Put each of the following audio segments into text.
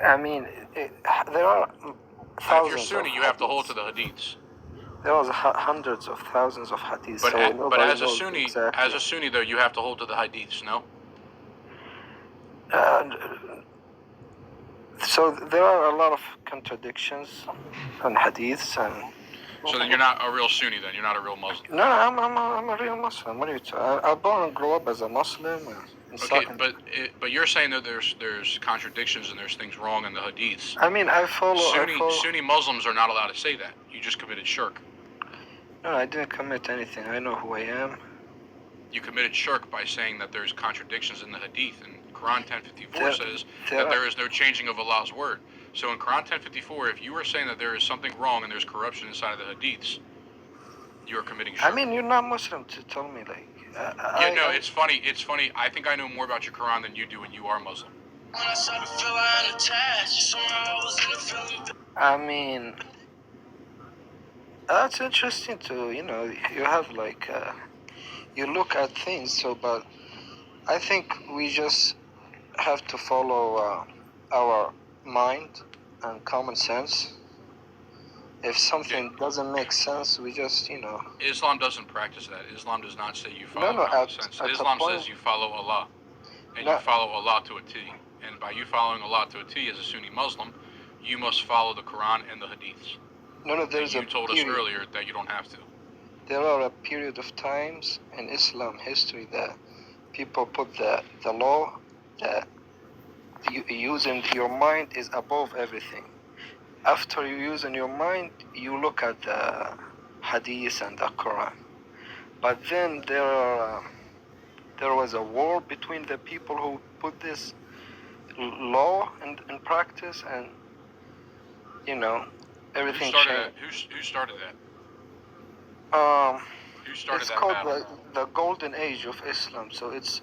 I mean, there are thousands. If you're Sunni, you have to hold to the hadiths. There was hundreds of thousands of hadiths. But as a Sunni, though, you have to hold to the hadiths, no? So there are a lot of contradictions on hadiths, and so then you're not a real Sunni. Then you're not a real Muslim. No, I'm a real Muslim. What are you talking? I born and grew up as a Muslim. Okay, but you're saying that there's contradictions and there's things wrong in the hadiths. I mean, I follow. Sunni Muslims are not allowed to say that. You just committed shirk. No, I didn't commit anything. I know who I am. You committed shirk by saying that there's contradictions in the hadith, and Quran 10:54 says that there is no changing of Allah's word. So in Quran 10:54, if you are saying that there is something wrong and there's corruption inside of the hadiths, you are committing shirk. I mean, you're not Muslim to tell me like. It's funny. It's funny. I think I know more about your Quran than you do, and you are Muslim. I mean, that's interesting to, you have like, you look at things, but I think we just have to follow our mind and common sense. If something doesn't make sense, we just, Islam doesn't practice that. Islam does not say you follow common sense. Islam says you follow Allah, and you follow Allah to a T. And by you following Allah to a T as a Sunni Muslim, you must follow the Quran and the Hadiths. You told us earlier that you don't have to. There are a period of times in Islam history that people put the law that using your mind is above everything. After you using your mind, you look at the Hadith and the Quran. But then there was a war between the people who put this law in practice, and everything changed. Who started that? Who started it's that called battle? the golden age of Islam. So it's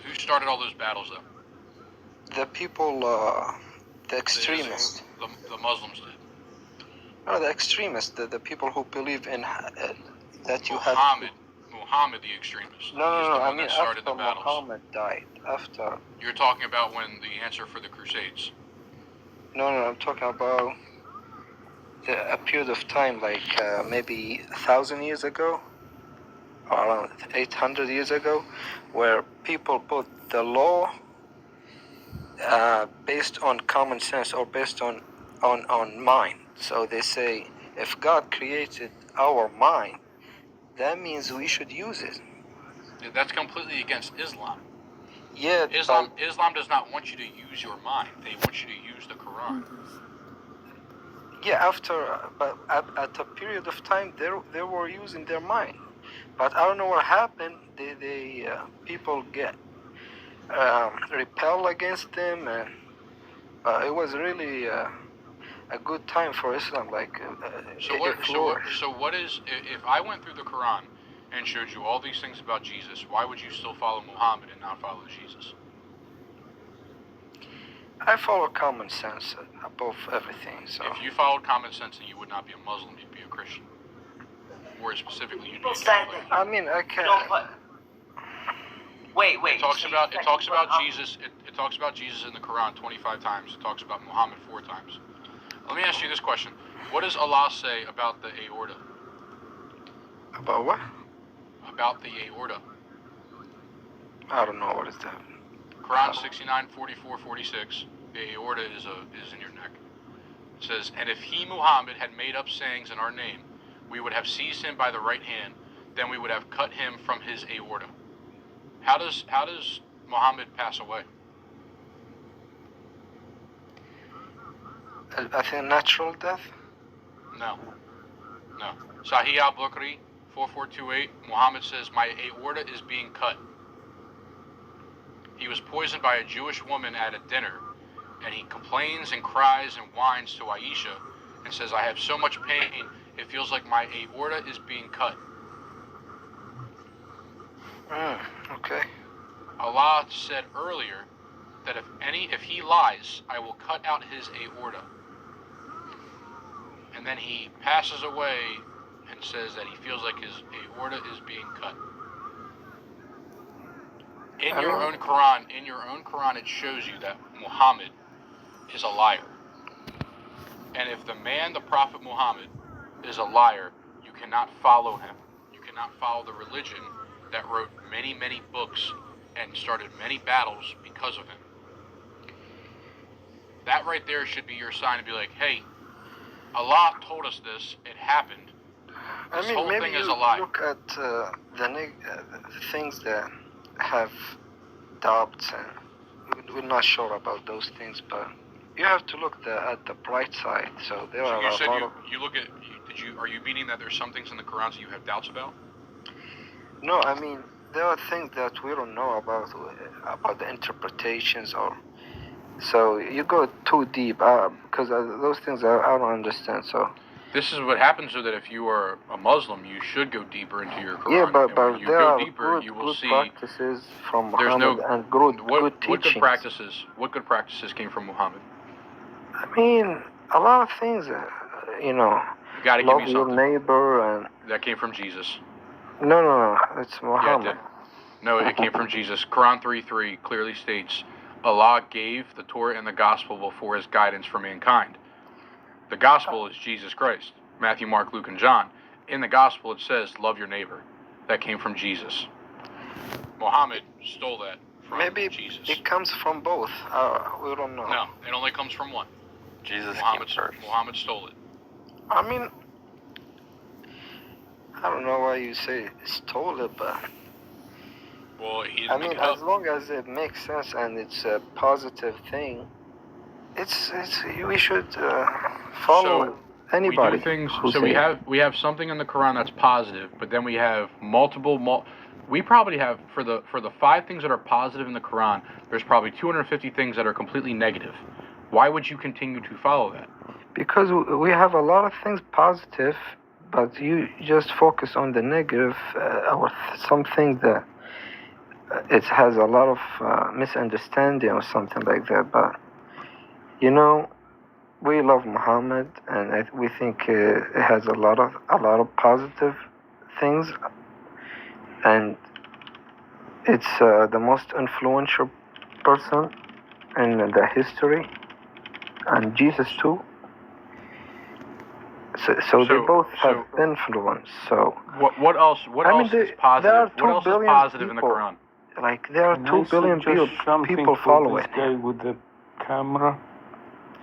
who started all those battles though? The people, the extremists. The Muslims did. No, the extremists, the people who believe in that you Muhammad, the extremist. No. I mean, after Muhammad died, after. You're talking about when the answer for the Crusades. No, I'm talking about a period of time, like maybe 1,000 years ago, or around 800 years ago, where people put the law based on common sense or based on mind. So they say, if God created our mind, that means we should use it. That's completely against Islam. Yeah, Islam does not want you to use your mind. They want you to use the Quran. Yeah, but at a period of time, they were using their mind. But I don't know what happened. They people get repel against them, and it was really a good time for Islam. So what is, if I went through the Quran and showed you all these things about Jesus, why would you still follow Muhammad and not follow Jesus? I follow common sense above everything. So if you followed common sense, then you would not be a Muslim, you'd be a Christian. Or specifically, you'd be a Catholic. I mean, I can't. Wait. It talks about Jesus. It talks about Jesus in the Quran 25 times. It talks about Muhammad 4 times. Let me ask you this question: what does Allah say about the aorta? About what? About the aorta. I don't know, what is that? Quran 69, 44, 46. The aorta is in your neck. It says, and if he, Muhammad, had made up sayings in our name, we would have seized him by the right hand, then we would have cut him from his aorta. How does Muhammad pass away? I think natural death? No. Sahih al-Bukhari 4428, Muhammad says, my aorta is being cut. He was poisoned by a Jewish woman at a dinner, and he complains and cries and whines to Aisha and says, I have so much pain, it feels like my aorta is being cut. Okay. Allah said earlier that if he lies, I will cut out his aorta. And then he passes away and says that he feels like his aorta is being cut. In your own Quran, it shows you that Muhammad is a liar. And if the man, the Prophet Muhammad, is a liar, you cannot follow him. You cannot follow the religion that wrote many, many books and started many battles because of him. That right there should be your sign to be like, hey, Allah told us this, it happened. This whole maybe thing is you a lie. look at the things that have doubts, and we're not sure about those things, but you have to look at the bright side. So there are you said a lot of... you look at, are you meaning that there's some things in the Quran that you have doubts about? No, I mean, there are things that we don't know about the interpretations, or so you go too deep because those things I don't understand. So this is what happens, so that if you are a Muslim, you should go deeper into your Quran. yeah, but when you there go are deeper, you will good see practices from Muhammad and good teachings. What good practices came from Muhammad? I mean, a lot of things. You gotta love give me your something. neighbor, and That came from Jesus. No, it's Muhammad. Yeah, it did. No, it came from Jesus. Quran 3:3 clearly states, Allah gave the Torah and the Gospel before His guidance for mankind. The Gospel is Jesus Christ. Matthew, Mark, Luke, and John. In the Gospel it says, love your neighbor. That came from Jesus. Muhammad stole that from Jesus. Maybe it comes from both. We don't know. No, it only comes from one. Jesus Muhammad stole it. I mean, I don't know why you say stole it, but... Well, he I didn't mean, make it up. as long as it makes sense and it's a positive thing, we should follow anybody. We do things. So we have something in the Quran that's positive, but then we have we probably have for the 5 things that are positive in the Quran, there's probably 250 things that are completely negative. Why would you continue to follow that? Because we have a lot of things positive, but you just focus on the negative or something that it has a lot of misunderstanding or something like that. But we love Muhammad, and we think it has a lot of positive things, and it's the most influential person in the history, and Jesus too. So they both have influence. So what else? What else is positive? What else is positive in the Quran? Like there are 2 billion people following. This guy with the camera,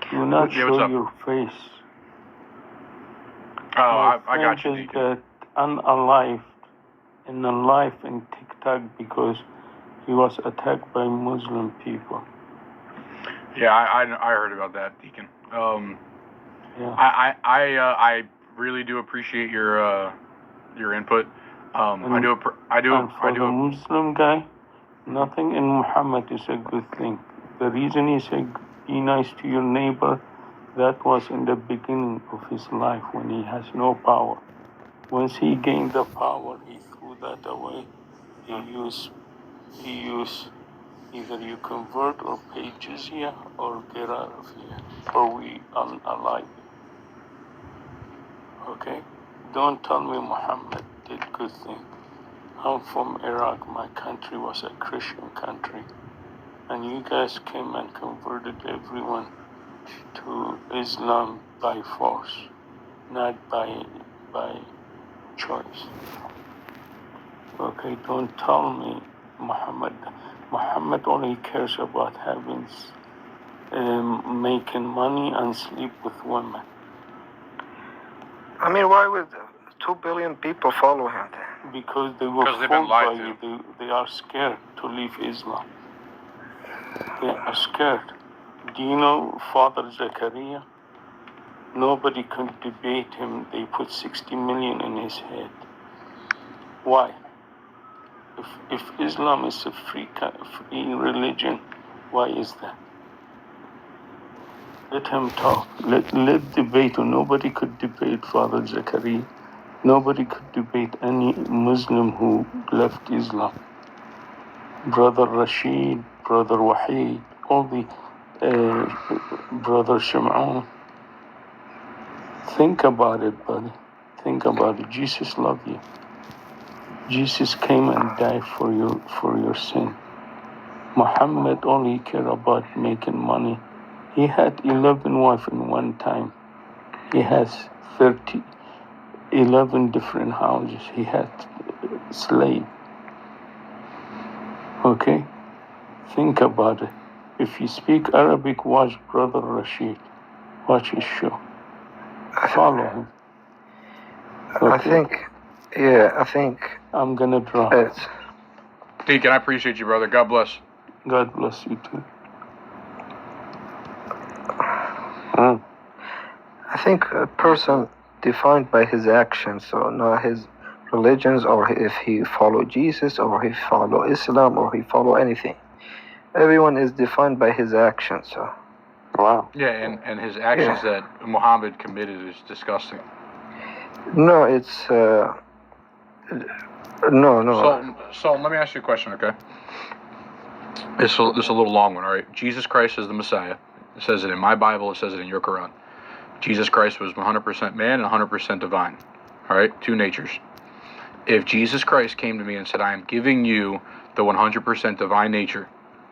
do not show your face. Oh, I got you. Is that unalived in TikTok because he was attacked by Muslim people. Yeah, I heard about that, Deacon. Yeah. I really do appreciate your input. I do. And for the Muslim guy, nothing in Muhammad is a good thing. The reason he said, be nice to your neighbor, that was in the beginning of his life when he has no power. Once he gained the power, he threw that away. He used either you convert or pay jizya or get out of here, or we unalive you. Okay? Don't tell me Muhammad did good thing. I'm from Iraq. My country was a Christian country. And you guys came and converted everyone to Islam by force, not by choice. Okay, don't tell me Muhammad only cares about making money and sleep with women. I mean, why would 2 billion people follow him then? Because they were fooled by you. They are scared to leave Islam. They are scared. Do you know Father Zakaria? Nobody could debate him. They put 60 million in his head. Why? If Islam is a free religion, why is that? Let him talk. Let debate. Nobody could debate Father Zakaria. Nobody could debate any Muslim who left Islam. Brother Rashid, Brother Wahid, all the Brother Shim'on. Think about it, buddy. Think about it. Jesus loved you. Jesus came and died for your sin. Muhammad only cared about making money. He had 11 wives in one time. He has 11 different houses. He had slaves. Okay? Think about it. If you speak Arabic, watch Brother Rashid. Watch his show. Follow him. Okay? I think I'm gonna drop. Deacon, I appreciate you, brother. God bless. God bless you too. I think a person defined by his actions, so not his religions, or if he follow Jesus, or he follow Islam, or he follow anything. Everyone is defined by his actions. So. Wow. Yeah, and his actions that Muhammad committed is disgusting. No, it's no. So let me ask you a question, okay? This is a little long one, all right? Jesus Christ is the Messiah. It says it in my Bible. It says it in your Quran. Jesus Christ was 100% man and 100% divine. All right? Two natures. If Jesus Christ came to me and said, I am giving you the 100% divine nature,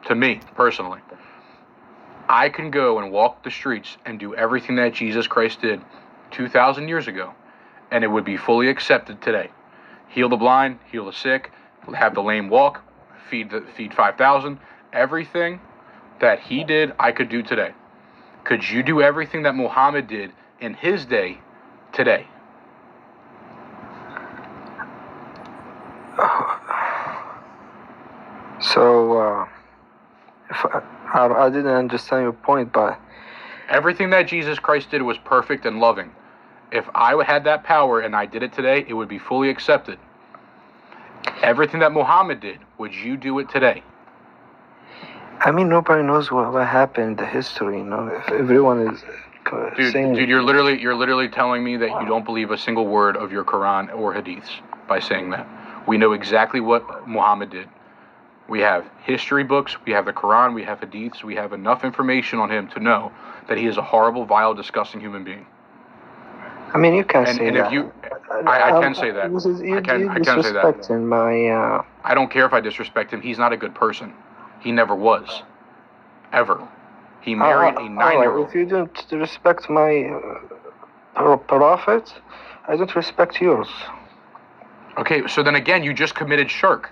to me, personally, I can go and walk the streets and do everything that Jesus Christ did 2,000 years ago, and it would be fully accepted today. Heal the blind, heal the sick, have the lame walk, feed 5,000. Everything that he did, I could do today. Could you do everything that Muhammad did in his day today? So, if I didn't understand your point, but everything that Jesus Christ did was perfect and loving. If I had that power and I did it today, it would be fully accepted. Everything that Muhammad did, would you do it today? I mean, nobody knows what happened in the history. If everyone is saying, dude, you're literally telling me that you don't believe a single word of your Quran or Hadiths by saying that. We know exactly what Muhammad did. We have history books, we have the Quran, we have Hadiths, we have enough information on him to know that he is a horrible, vile, disgusting human being. I mean, you can't say and that. If you, I can say that. You I can say that. Disrespecting my. I don't care if I disrespect him. He's not a good person. He never was. Ever. He married a 9-year-old. If you don't respect my prophet, I don't respect yours. Okay, so then again, you just committed shirk.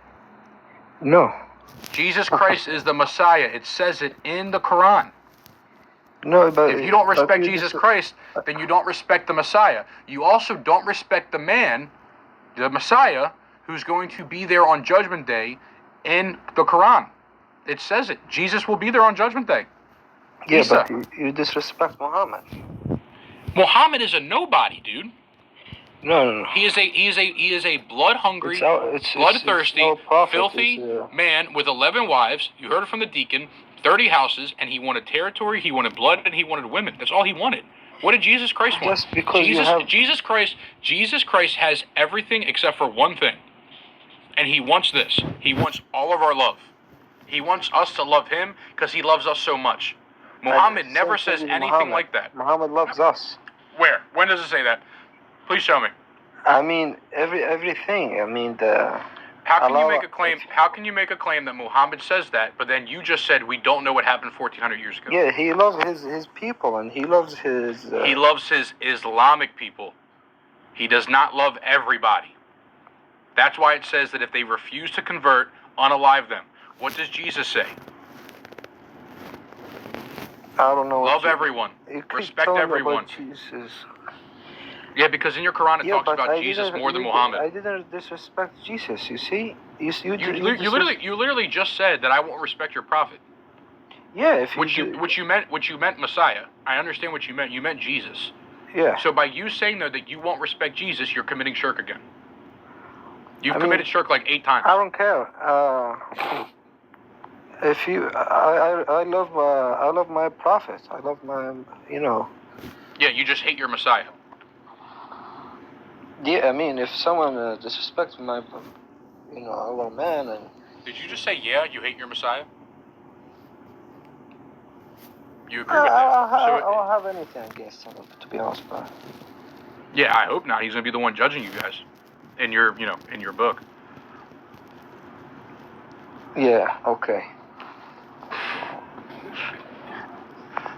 No. Jesus Christ is the Messiah. It says it in the Quran. No, but if you don't respect Jesus Christ, then you don't respect the Messiah. You also don't respect the man, the Messiah, who's going to be there on Judgment Day in the Quran. It says it. Jesus will be there on Judgment Day. Yeah, Isa. but you disrespect Muhammad. Muhammad is a nobody, dude. No. He is a blood-hungry, bloodthirsty, filthy man with 11 wives. You heard it from the deacon. 30 houses, and he wanted territory, he wanted blood, and he wanted women. That's all he wanted. What did Jesus Christ want? Just because Jesus Christ has everything except for one thing. And he wants this. He wants all of our love. He wants us to love him because he loves us so much. Muhammad never says anything like that. Muhammad loves us. Where? When does it say that? Please show me. I mean, everything. I mean, How can you make a claim? How can you make a claim that Muhammad says that, but then you just said we don't know what happened 1,400 years ago? Yeah, he loves his people, and he loves his. He loves his Islamic people. He does not love everybody. That's why it says that if they refuse to convert, unalive them. What does Jesus say? I don't know. Love everyone. Respect everyone. Jesus. Yeah, because in your Quran it talks about Jesus more than Muhammad. I didn't disrespect Jesus. You see, you literally just said that I won't respect your prophet. Yeah, if which you meant Messiah. I understand what you meant. You meant Jesus. Yeah. So by you saying though that you won't respect Jesus, you're committing shirk again. You've committed shirk like 8 times. I don't care. If you, I love my prophet. I love my, Yeah, you just hate your Messiah. Yeah, I mean, if someone disrespects my, our man and... Did you just say, yeah, you hate your Messiah? You agree with that? I don't have anything against him, to be honest, but... Yeah, I hope not. He's going to be the one judging you guys in your, in your book. Yeah, okay.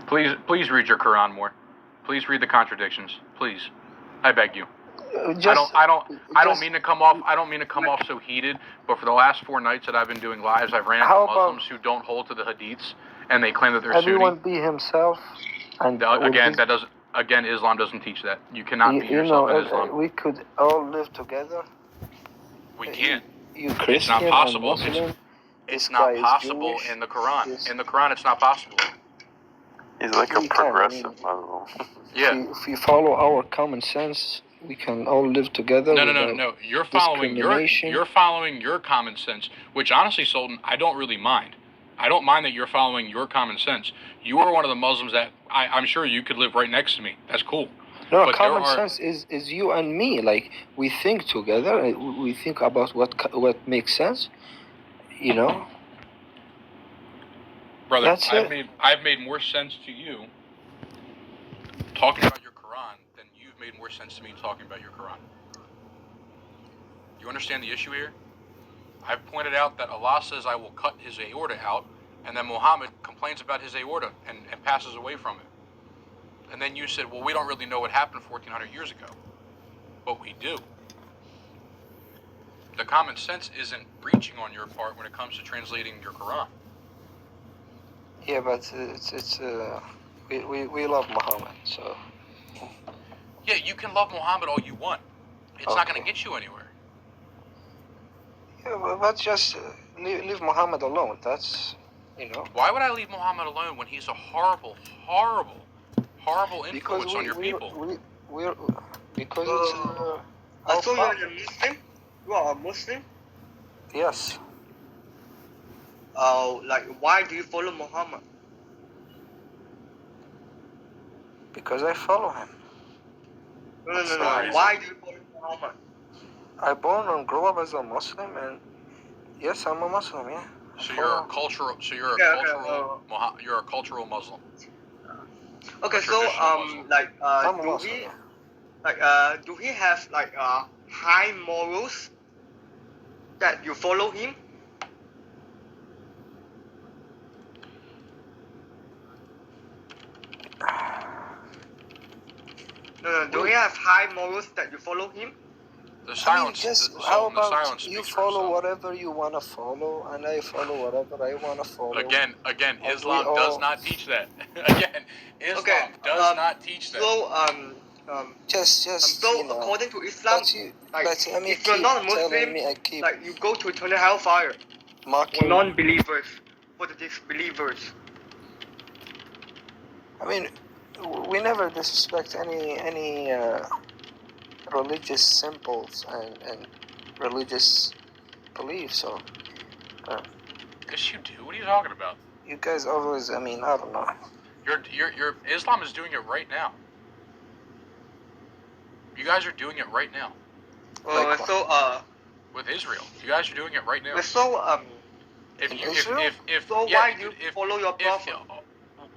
Please Please read your Quran more. Please read the contradictions. Please, I beg you. I don't mean to come off so heated, but for the last 4 nights that I've been doing lives, I've ran into Muslims who don't hold to the hadiths, and they claim that they're everyone Sunni. be himself. And again, Islam doesn't teach that. You cannot be yourself in Islam. We could all live together. We can't. You Christian It's not possible. and Muslim. It's not possible in the Quran. Yes. In the Quran, it's not possible. He's like a progressive Muslim. Yeah. If we follow our common sense, we can all live together. No. You're following your common sense, which honestly, Sultan, I don't really mind. I don't mind that you're following your common sense. You are one of the Muslims that I'm sure you could live right next to me. That's cool. No, but common sense is you and me. Like, we think together. We think about what makes sense. You know. Brother, I've made more sense to you talking about your Quran than you've made more sense to me talking about your Quran. You understand the issue here? I've pointed out that Allah says I will cut his aorta out, and then Muhammad complains about his aorta and passes away from it. And then you said, well, we don't really know what happened 1,400 years ago. But we do. The common sense isn't breaching on your part when it comes to translating your Quran. Yeah, but we love Muhammad, so. Yeah, you can love Muhammad all you want. It's not going to get you anywhere. Yeah, but just leave Muhammad alone. That's, Why would I leave Muhammad alone when he's a horrible, horrible, horrible influence on your people? Because I thought you are a Muslim. You are a Muslim. Yes. Why do you follow Muhammad? Because I follow him. No. Why do you follow Muhammad? I born and grow up as a Muslim, and yes, I'm a Muslim. Yeah. So you're a cultural. You're a cultural Muslim. Okay, so do he have high morals that you follow him? No. Do he have high morals that you follow him? The silence. How about you follow whatever you want to follow, and I follow whatever I want to follow. Again, Islam does not teach that. Islam does not teach that. So, according to Islam, if you're not a Muslim, you go to eternal hellfire. For non-believers, for the disbelievers. I mean, we never disrespect any religious symbols and religious beliefs. So, yes, you do. What are you talking about? You guys always. I mean, I don't know. Your Islam is doing it right now. You guys are doing it right now. With Israel, you guys are doing it right now. Why do you follow your prophet?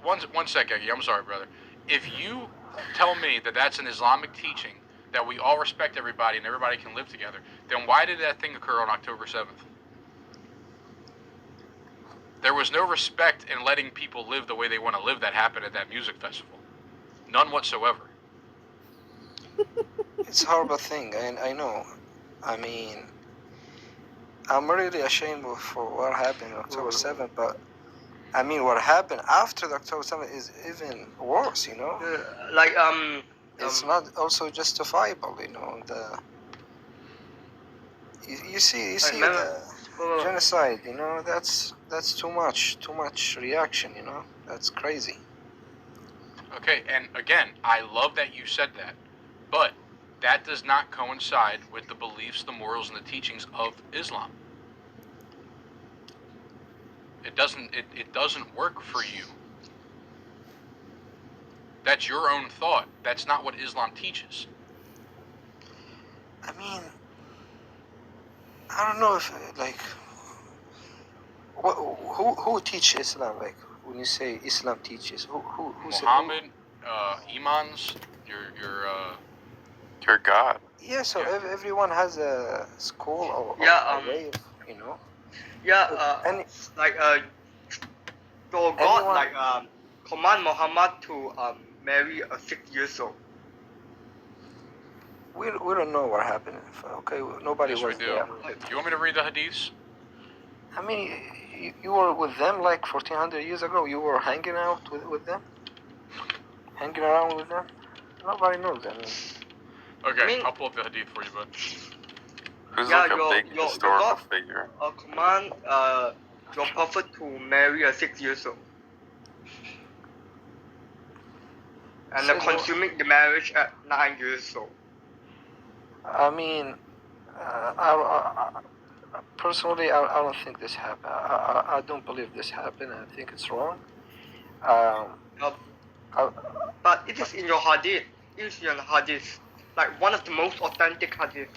One second, I'm sorry, brother. If you tell me that that's an Islamic teaching, that we all respect everybody and everybody can live together, then why did that thing occur on October 7th? There was no respect in letting people live the way they want to live that happened at that music festival. None whatsoever. It's a horrible thing, I know. I mean, I'm really ashamed for what happened on October 7th, but I mean, what happened after the October 7th is even worse, It's not also justifiable, You see the genocide, that's too much reaction, That's crazy. Okay, and again, I love that you said that, but that does not coincide with the beliefs, the morals, and the teachings of Islam. It doesn't work for you. That's your own thought. That's not what Islam teaches. I mean, I don't know if who teaches Islam? Like, when you say Islam teaches, who Muhammad, imams, your God. Yeah, so everyone has a school or a way of, your God command Muhammad to marry a 6 years old. We don't know what happened. Okay, nobody Yes, was we do. there. You want me to read the hadiths? I mean, you were with them like 1400 years ago. You were hanging out with them, hanging around with them. Nobody knows. I mean, okay, I'll pull up the hadith for you, bud. Who's like a big historical figure? Command your prophet to marry a 6 years old. And consuming the marriage at 9 years old. I mean, personally, I don't think this happened. I don't believe this happened. I think it's wrong. But it is in your hadith. It is in your hadith. Like one of the most authentic hadith.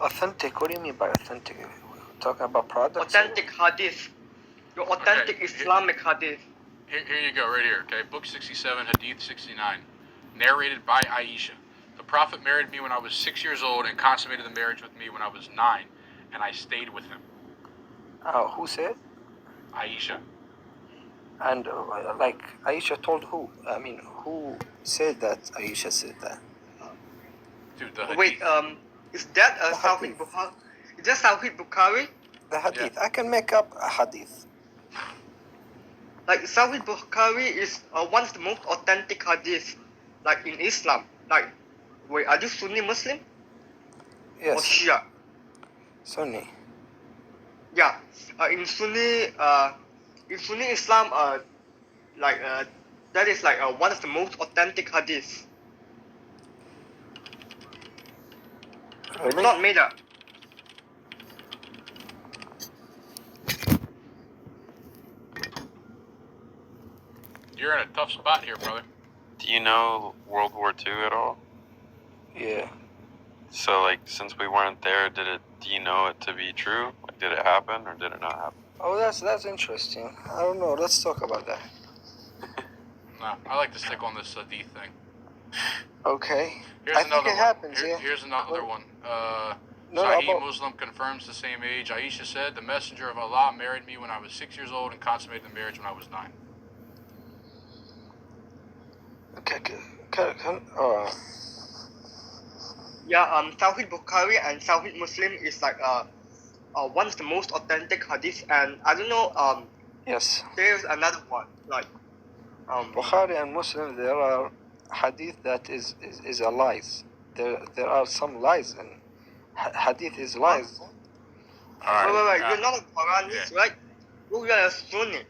Authentic? What do you mean by authentic? We're talking about products? Authentic hadith. Your authentic Islamic hadith. Here you go, right here, okay? Book 67, Hadith 69. Narrated by Aisha. The Prophet married me when I was 6 years old and consummated the marriage with me when I was 9, and I stayed with him. Who said? Aisha. And, like, Aisha told who? I mean, who said that Aisha said that? Dude, the hadith. Wait, is that Sahih Bukhari? Is that Sahih Bukhari? The hadith. Yeah. I can make up a hadith. Like Sahih Bukhari is one of the most authentic hadith, like in Islam. Like, wait, are you Sunni Muslim? Yes. Or Shia? Sunni. Yeah. In Sunni Islam, that is like one of the most authentic hadith. Really? It's not made up. You're in a tough spot here, brother. Do you know World War II at all? Yeah. So, like, since we weren't there, do you know it to be true? Like, did it happen or did it not happen? Oh, that's interesting. I don't know. Let's talk about that. No, I like to stick on this hadith thing. Okay. Here's I think it happens, yeah. Here's another one. No, Sahih Muslim confirms the same age. Aisha said, the messenger of Allah married me when I was 6 years old and consummated the marriage when I was 9. Okay. Yeah, Sahih Bukhari and Sahih Muslim is like one of the most authentic hadith, and I don't know. Yes. There's another one like Bukhari and Muslim. There are hadith that is a lies. There are some lies, and hadith is lies. All right. Wait. You're not a Quranist, right? You are a Sunni.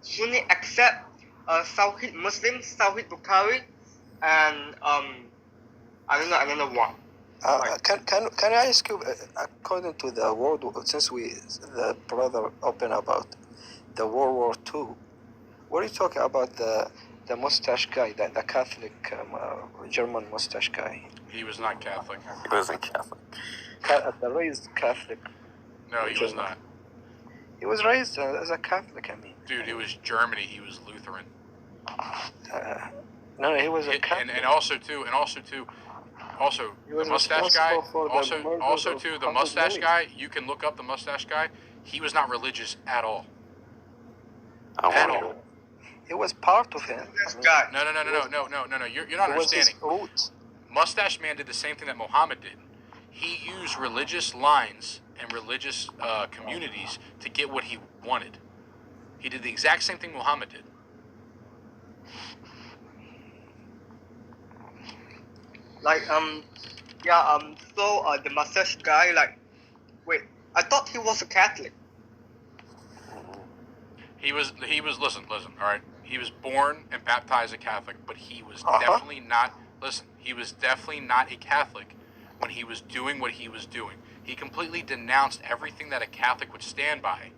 Sunni accept Sahih Muslim, Sahih Bukhari, and I don't know what. Can I ask you, according to the World War, since the brother opened about the World War II, what are you talking about the mustache guy, the Catholic German mustache guy? He was not Catholic. He wasn't Catholic. The raised Catholic. No, he was not. He was raised as a Catholic, I mean. Dude, it was Germany. He was Lutheran. No, he was a Catholic. And also too, the mustache guy. The mustache guy. You can look up the mustache guy. He was not religious at all. At all. It was part of him. No. You're not understanding. Mustache Man did the same thing that Muhammad did. He used religious lines and religious communities to get what he wanted. He did the exact same thing Muhammad did. So the mustache guy, wait, I thought he was a Catholic. He was, listen, all right? He was born and baptized a Catholic, but he was definitely not a Catholic when he was doing what he was doing. He completely denounced everything that a Catholic would stand by.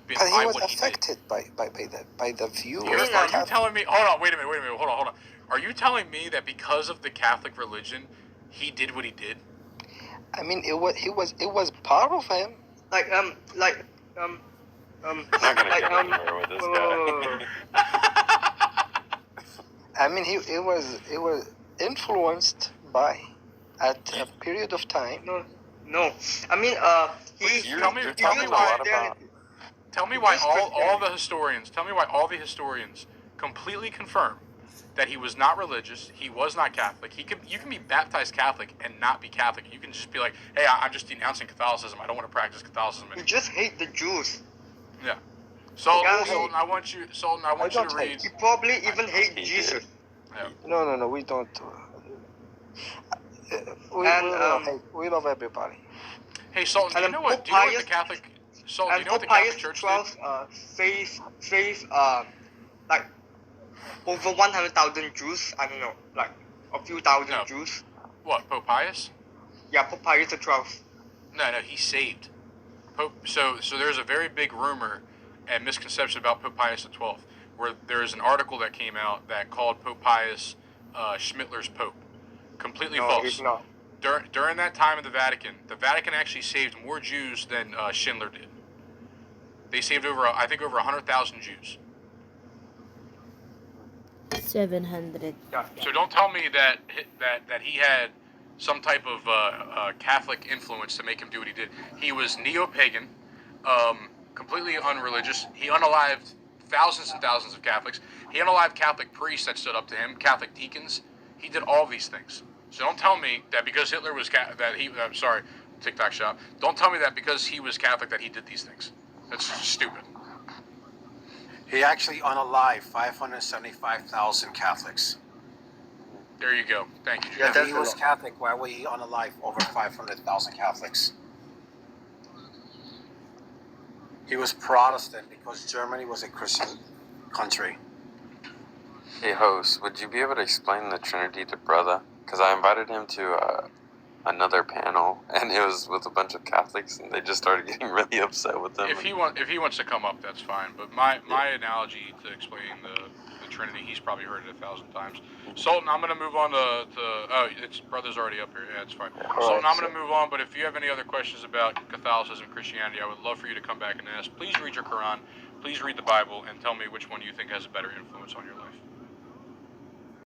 But he was affected by the view. Are you telling me, hold on, wait a minute, hold on. Are you telling me that because of the Catholic religion, he did what he did? I mean, it was part of him. I'm not gonna get anywhere with this guy. I mean, it was influenced by at a period of time. No. I mean, tell me why. Tell me why all the historians completely confirm that he was not religious, he was not Catholic. You can be baptized Catholic and not be Catholic. You can just be like, hey, I'm just denouncing Catholicism. I don't want to practice Catholicism anymore. You just hate the Jews. Yeah. Sultan, Yeah, I want you to read. You probably even hate He Jesus. Yeah. No, we don't. We love everybody. Hey, Sultan, do you know what the Catholic? Sultan, do you know what the Catholic Church did? Saved like over 100,000 Jews. I don't know, like a few thousand No. Jews. What, Pope Pius? Yeah, Pope Pius the 12th. No, he saved. So there's a very big rumor and misconception about Pope Pius XII, where there's an article that came out that called Pope Pius Schmittler's Pope. Completely false. He's not. During that time in the Vatican actually saved more Jews than Schindler did. They saved over 100,000 Jews. 700. Yeah. So don't tell me that he had some type of Catholic influence to make him do what he did. He was neo-pagan, completely unreligious. He unalived thousands and thousands of Catholics. He unalived Catholic priests that stood up to him, Catholic deacons. He did all these things. So don't tell me that because Hitler was I'm sorry, TikTok shop. Don't tell me that because he was Catholic that he did these things. That's stupid. He actually unalived 575,000 Catholics. There you go. Thank you, Jim. Yeah, If he was Catholic, why would he unalive over 500,000 Catholics? He was Protestant because Germany was a Christian country. Hey, host, would you be able to explain the Trinity to brother? Because I invited him to another panel, and it was with a bunch of Catholics, and they just started getting really upset with him. If he wants to come up, that's fine. But my analogy to explain the Trinity, he's probably heard it 1,000 times. Sultan, I'm going to move on to it's brother's already up here. Yeah, it's fine. Sultan, I'm going to move on. But if you have any other questions about Catholicism, Christianity, I would love for you to come back and ask. Please read your Quran. Please read the Bible and tell me which one you think has a better influence on your life.